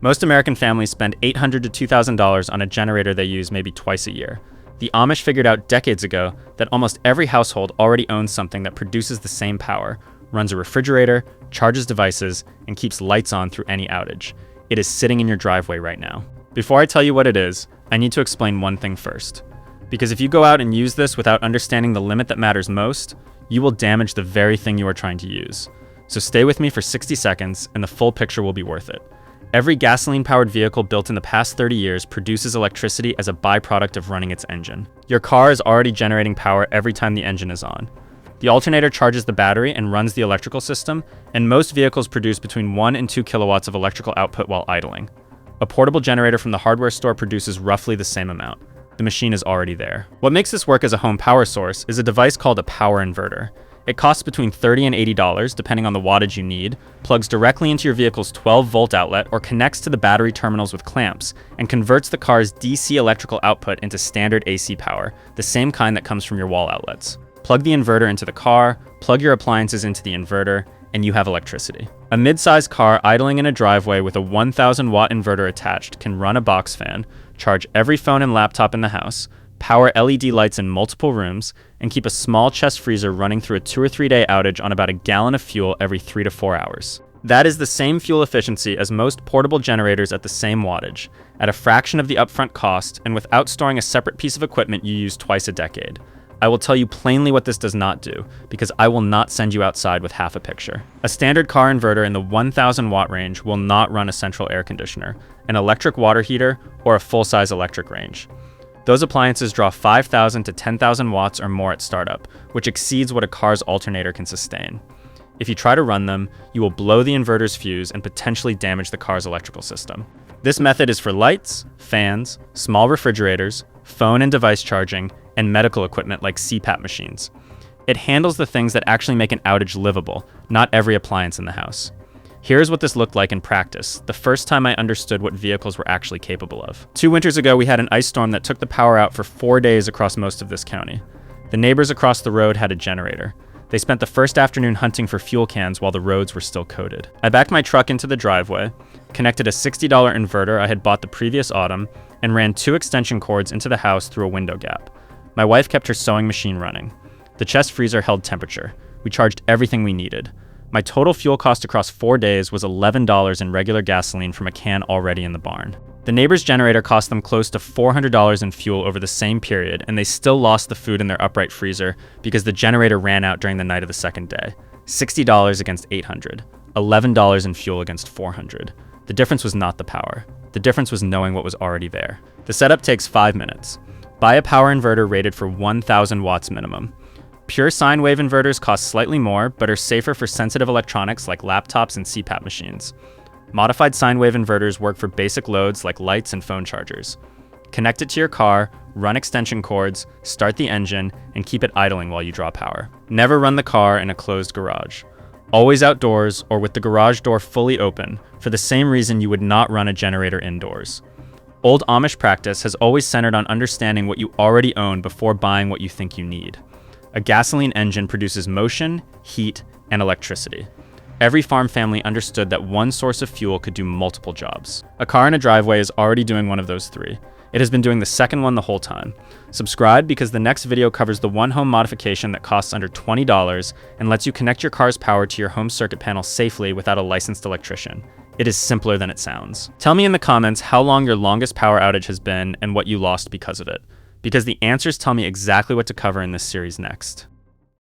Most American families spend $800 to $2,000 on a generator they use maybe twice a year. The Amish figured out decades ago that almost every household already owns something that produces the same power, runs a refrigerator, charges devices, and keeps lights on through any outage. It is sitting in your driveway right now. Before I tell you what it is, I need to explain one thing first. Because if you go out and use this without understanding the limit that matters most, you will damage the very thing you are trying to use. So stay with me for 60 seconds and the full picture will be worth it. Every gasoline-powered vehicle built in the past 30 years produces electricity as a byproduct of running its engine. Your car is already generating power every time the engine is on. The alternator charges the battery and runs the electrical system, and most vehicles produce between 1 and 2 kilowatts of electrical output while idling. A portable generator from the hardware store produces roughly the same amount. The machine is already there. What makes this work as a home power source is a device called a power inverter. It costs between $30 and $80, depending on the wattage you need, plugs directly into your vehicle's 12-volt outlet or connects to the battery terminals with clamps, and converts the car's DC electrical output into standard AC power, the same kind that comes from your wall outlets. Plug the inverter into the car, plug your appliances into the inverter, and you have electricity. A mid-sized car idling in a driveway with a 1,000-watt inverter attached can run a box fan, charge every phone and laptop in the house, power LED lights in multiple rooms, and keep a small chest freezer running through a 2 or 3 day outage on about a gallon of fuel every 3 to 4 hours. That is the same fuel efficiency as most portable generators at the same wattage, at a fraction of the upfront cost, and without storing a separate piece of equipment you use twice a decade. I will tell you plainly what this does not do, because I will not send you outside with half a picture. A standard car inverter in the 1,000 watt range will not run a central air conditioner, an electric water heater, or a full-size electric range. Those appliances draw 5,000 to 10,000 watts or more at startup, which exceeds what a car's alternator can sustain. If you try to run them, you will blow the inverter's fuse and potentially damage the car's electrical system. This method is for lights, fans, small refrigerators, phone and device charging, and medical equipment like CPAP machines. It handles the things that actually make an outage livable, not every appliance in the house. Here's what this looked like in practice, the first time I understood what vehicles were actually capable of. 2 winters ago, we had an ice storm that took the power out for 4 days across most of this county. The neighbors across the road had a generator. They spent the first afternoon hunting for fuel cans while the roads were still coated. I backed my truck into the driveway, connected a $60 inverter I had bought the previous autumn, and ran 2 extension cords into the house through a window gap. My wife kept her sewing machine running. The chest freezer held temperature. We charged everything we needed. My total fuel cost across 4 days was $11 in regular gasoline from a can already in the barn. The neighbor's generator cost them close to $400 in fuel over the same period, and they still lost the food in their upright freezer because the generator ran out during the night of the second day. $60 against $800. $11 in fuel against $400. The difference was not the power. The difference was knowing what was already there. The setup takes 5 minutes. Buy a power inverter rated for 1,000 watts minimum. Pure sine wave inverters cost slightly more, but are safer for sensitive electronics like laptops and CPAP machines. Modified sine wave inverters work for basic loads like lights and phone chargers. Connect it to your car, run extension cords, start the engine, and keep it idling while you draw power. Never run the car in a closed garage. Always outdoors or with the garage door fully open, for the same reason you would not run a generator indoors. Old Amish practice has always centered on understanding what you already own before buying what you think you need. A gasoline engine produces motion, heat, and electricity. Every farm family understood that one source of fuel could do multiple jobs. A car in a driveway is already doing one of those 3. It has been doing the second one the whole time. Subscribe because the next video covers the one home modification that costs under $20 and lets you connect your car's power to your home circuit panel safely without a licensed electrician. It is simpler than it sounds. Tell me in the comments how long your longest power outage has been and what you lost because of it, because the answers tell me exactly what to cover in this series next.